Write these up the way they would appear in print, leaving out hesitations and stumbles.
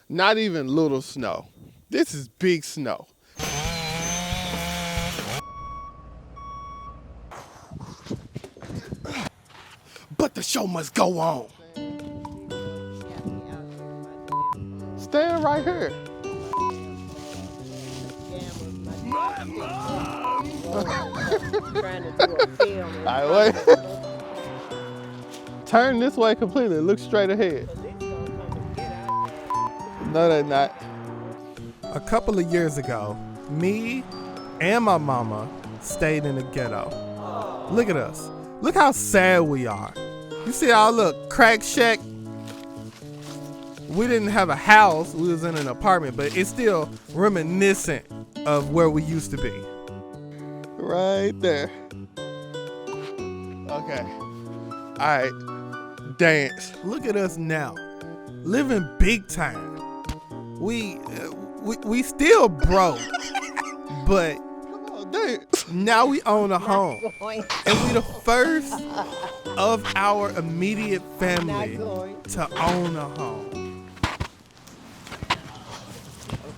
Not even little snow. This is big snow. But the show must go on. Stand right here. Trying to do a film. All right, wait. Turn this way completely. Look straight ahead. No, they're not. A couple of years ago, me and my mama stayed in the ghetto. Look at us. Look how sad we are. You see our little crack shack? We didn't have a house. We was in an apartment, but it's still reminiscent of where we used to be. Right there. Okay. All right. Dance. Look at us now. Living big time. We still broke, but now we own a home, and we the first of our immediate family to own a home.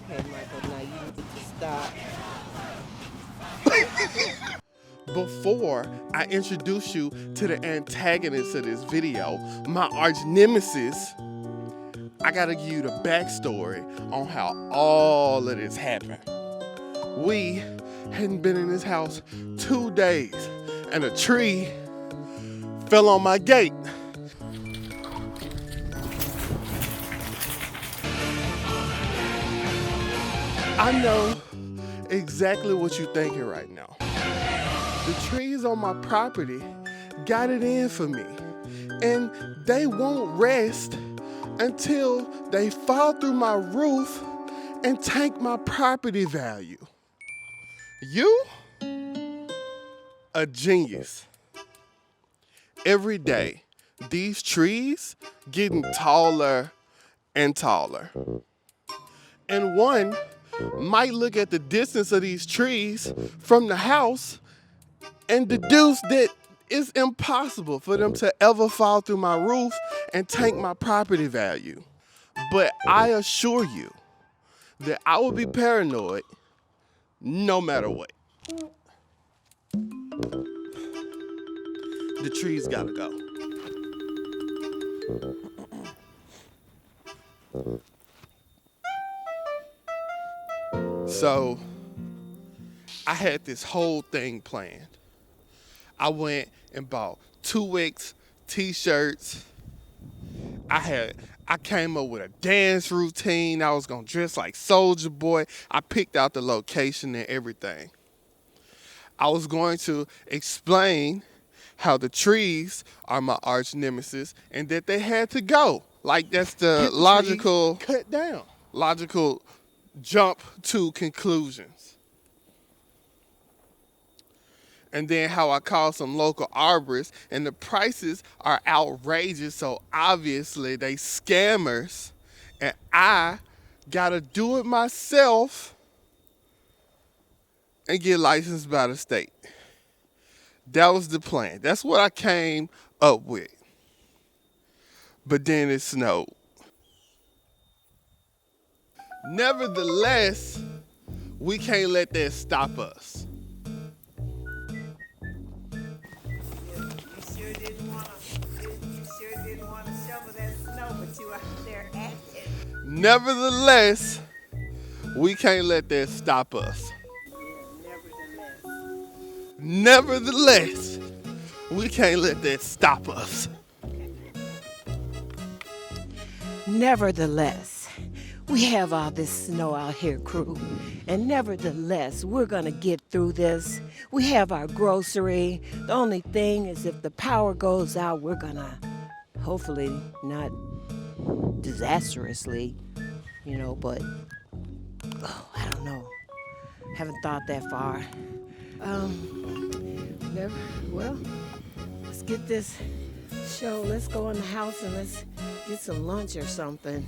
Okay, Michael, now you need to stop. Before I introduce you to the antagonist of this video, my arch nemesis, I gotta give you the backstory on how all of this happened. We hadn't been in this house 2 days, and a tree fell on my gate. I know exactly what you're thinking right now. The trees on my property got it in for me, and they won't rest until they fall through my roof and tank my property value. You? A genius. Every day, these trees getting taller and taller. And one might look at the distance of these trees from the house and deduce that it's impossible for them to ever fall through my roof and tank my property value. But I assure you that I will be paranoid no matter what. The trees gotta go. So I had this whole thing planned. I went and bought 2X t-shirts. I came up with a dance routine. I was gonna dress like Soulja Boy. I picked out the location and everything. I was going to explain how the trees are my arch nemesis and that they had to go. Like that's the logical cut down. Logical jump to conclusions. And then how I called some local arborists, and the prices are outrageous, so obviously they scammers, and I gotta do it myself and get licensed by the state. That was the plan. That's what I came up with. But then it snowed. Nevertheless, we can't let that stop us. Nevertheless, we can't let that stop us. Nevertheless, we can't let that stop us. Nevertheless, we have all this snow out here, crew. And nevertheless, we're gonna get through this. We have our grocery. The only thing is if the power goes out, we're gonna hopefully not disastrously, but I don't know. Haven't thought that far. Let's get this show. Let's go in the house and let's get some lunch or something.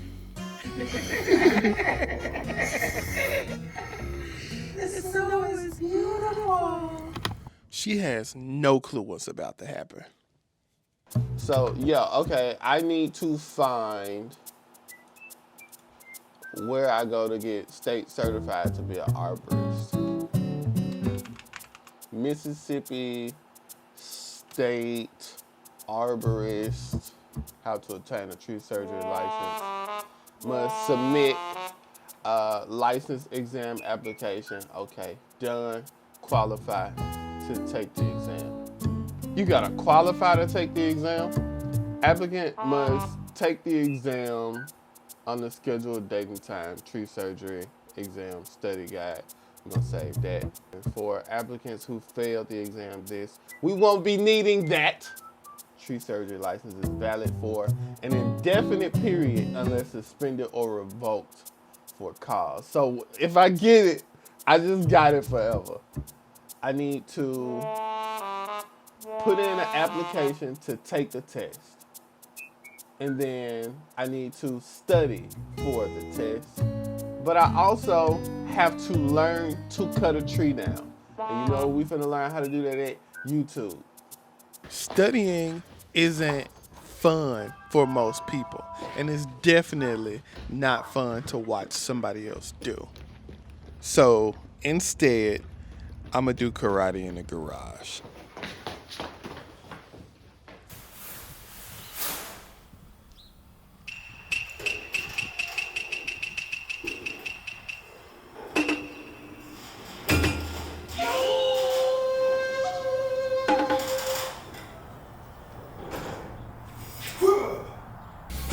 The snow is beautiful. She has no clue what's about to happen. So, yeah, okay, I need to find where I go to get state certified to be an arborist. Mississippi State Arborist, how to obtain a tree surgery license. Must submit a license exam application. Okay, done. Qualify to take the exam. You gotta qualify to take the exam. Applicant must take the exam on the scheduled date and time. Tree surgery exam study guide. I'm gonna save that. And for applicants who failed the exam, we won't be needing that. Tree surgery license is valid for an indefinite period unless suspended or revoked for cause. So if I get it, I just got it forever. I need to put in an application to take the test. And then I need to study for the test. But I also have to learn to cut a tree down. And you know, we finna learn how to do that at YouTube. Studying isn't fun for most people. And it's definitely not fun to watch somebody else do. So instead, I'm gonna do karate in the garage.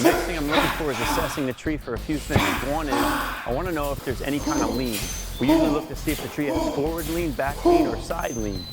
Next thing I'm looking for is assessing the tree for a few things. One is, I want to know if there's any kind of lean. We usually look to see if the tree has forward lean, back lean, or side lean.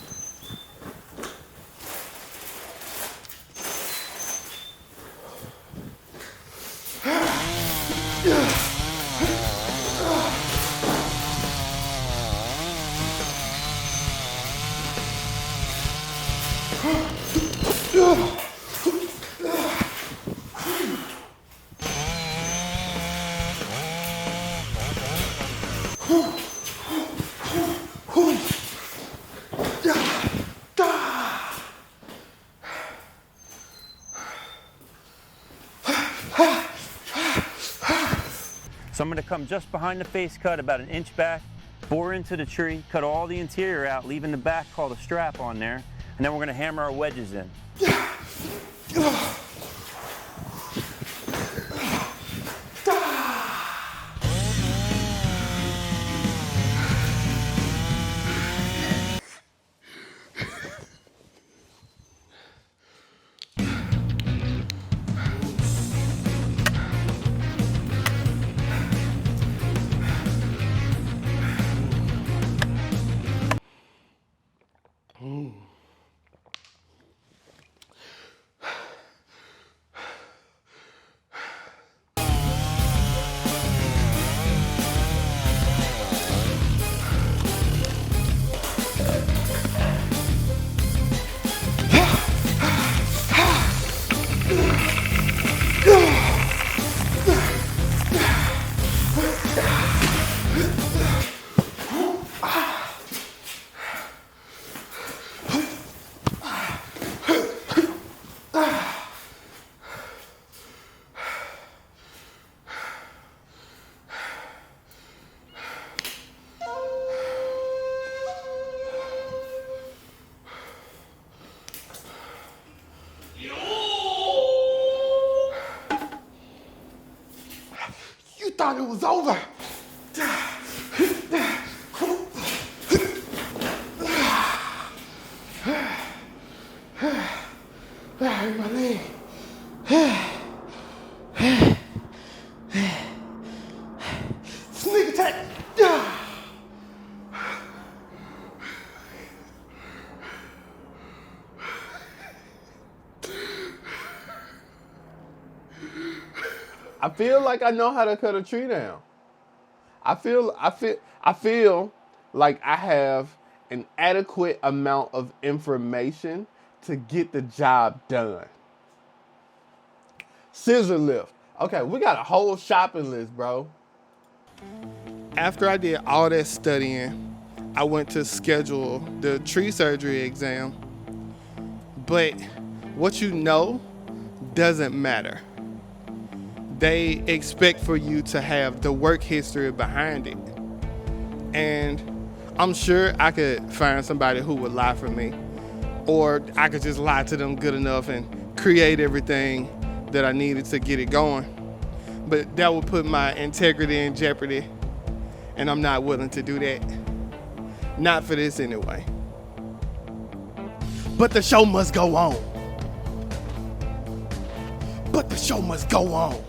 So I'm going to come just behind the face cut, about an inch back, bore into the tree, cut all the interior out, leaving the back called a strap on there, and then we're going to hammer our wedges in. Thought it was over. I hurt my leg. Sneak attack. I feel like I know how to cut a tree down. I feel like I have an adequate amount of information to get the job done. Scissor lift. Okay, we got a whole shopping list, bro. After I did all that studying, I went to schedule the tree surgery exam. But what you know doesn't matter. they expect for you to have the work history behind it. And I'm sure I could find somebody who would lie for me, or I could just lie to them good enough and create everything that I needed to get it going. But that would put my integrity in jeopardy, and I'm not willing to do that. Not for this anyway. But the show must go on. But the show must go on.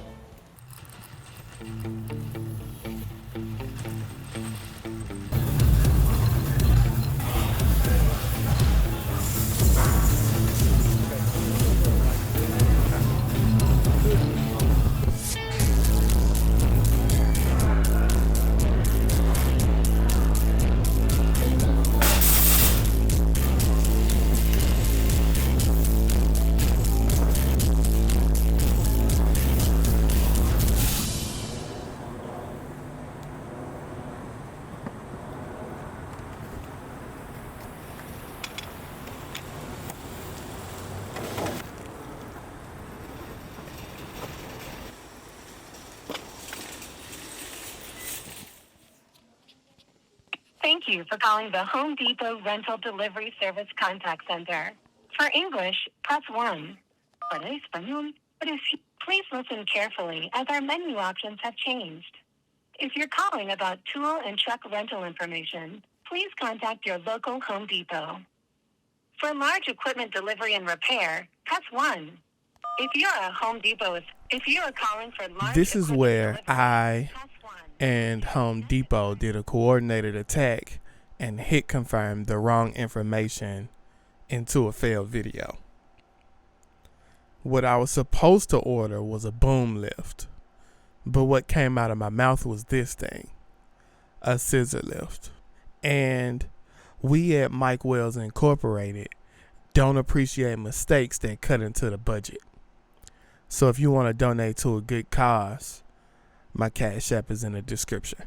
Thank you for calling the Home Depot Rental Delivery Service Contact Center. For English, press 1. Para español, please listen carefully as our menu options have changed. If you're calling about tool and truck rental information, please contact your local Home Depot. For large equipment delivery and repair, press 1. If you are calling for large This is equipment where delivery, I press 1. and Home Depot did a coordinated attack and hit confirm the wrong information into a failed video. What I was supposed to order was a boom lift, but what came out of my mouth was this thing, a scissor lift. And we at MicWellz Incorporated don't appreciate mistakes that cut into the budget. So if you want to donate to a good cause, my Cash App is in the description.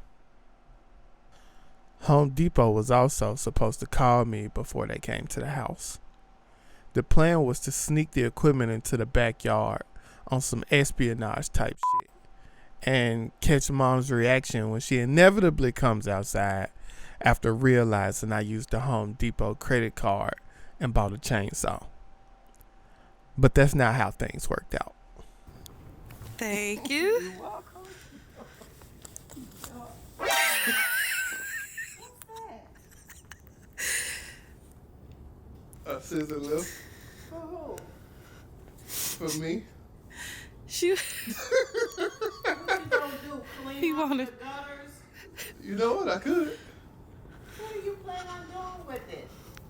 Home Depot was also supposed to call me before they came to the house. The plan was to sneak the equipment into the backyard on some espionage type shit and catch Mom's reaction when she inevitably comes outside after realizing I used the Home Depot credit card and bought a chainsaw. But that's not how things worked out. Thank you. A scissor lift. Oh, For me. She, what you gonna do? Clean He up wanted- the gutters? You know what? I could. What are you planning on doing with it?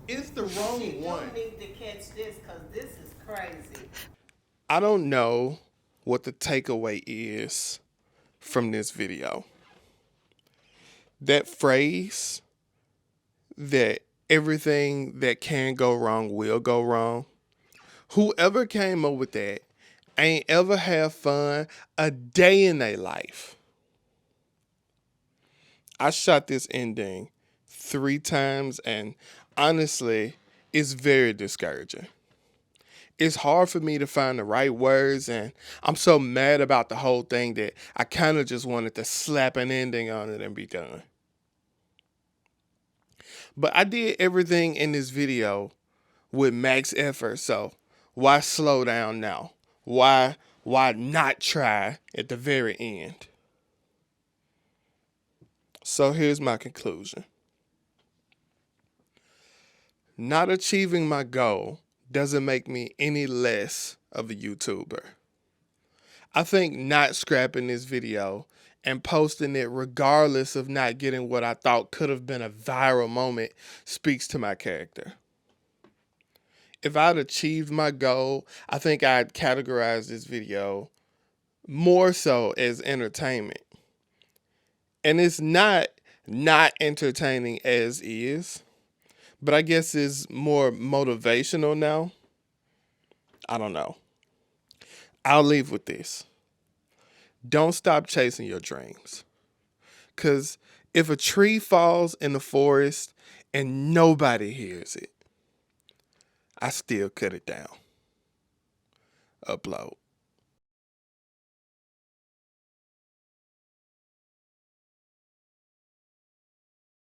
It's the You wrong don't one. need to catch this because this is crazy. I don't know what the takeaway is from this video. That phrase that everything that can go wrong will go wrong. Whoever came up with that ain't ever had fun a day in their life. I shot this ending 3 times and honestly, it's very discouraging. It's hard for me to find the right words, and I'm so mad about the whole thing that I kind of just wanted to slap an ending on it and be done. But I did everything in this video with max effort, so why slow down now? Why not try at the very end? So here's my conclusion. Not achieving my goal doesn't make me any less of a YouTuber. I think not scrapping this video and posting it regardless of not getting what I thought could have been a viral moment speaks to my character. If I'd achieved my goal, I think I'd categorize this video more so as entertainment. And it's not entertaining as is, but I guess it's more motivational now. I don't know. I'll leave with this. Don't stop chasing your dreams. Because if a tree falls in the forest and nobody hears it, I still cut it down. Upload.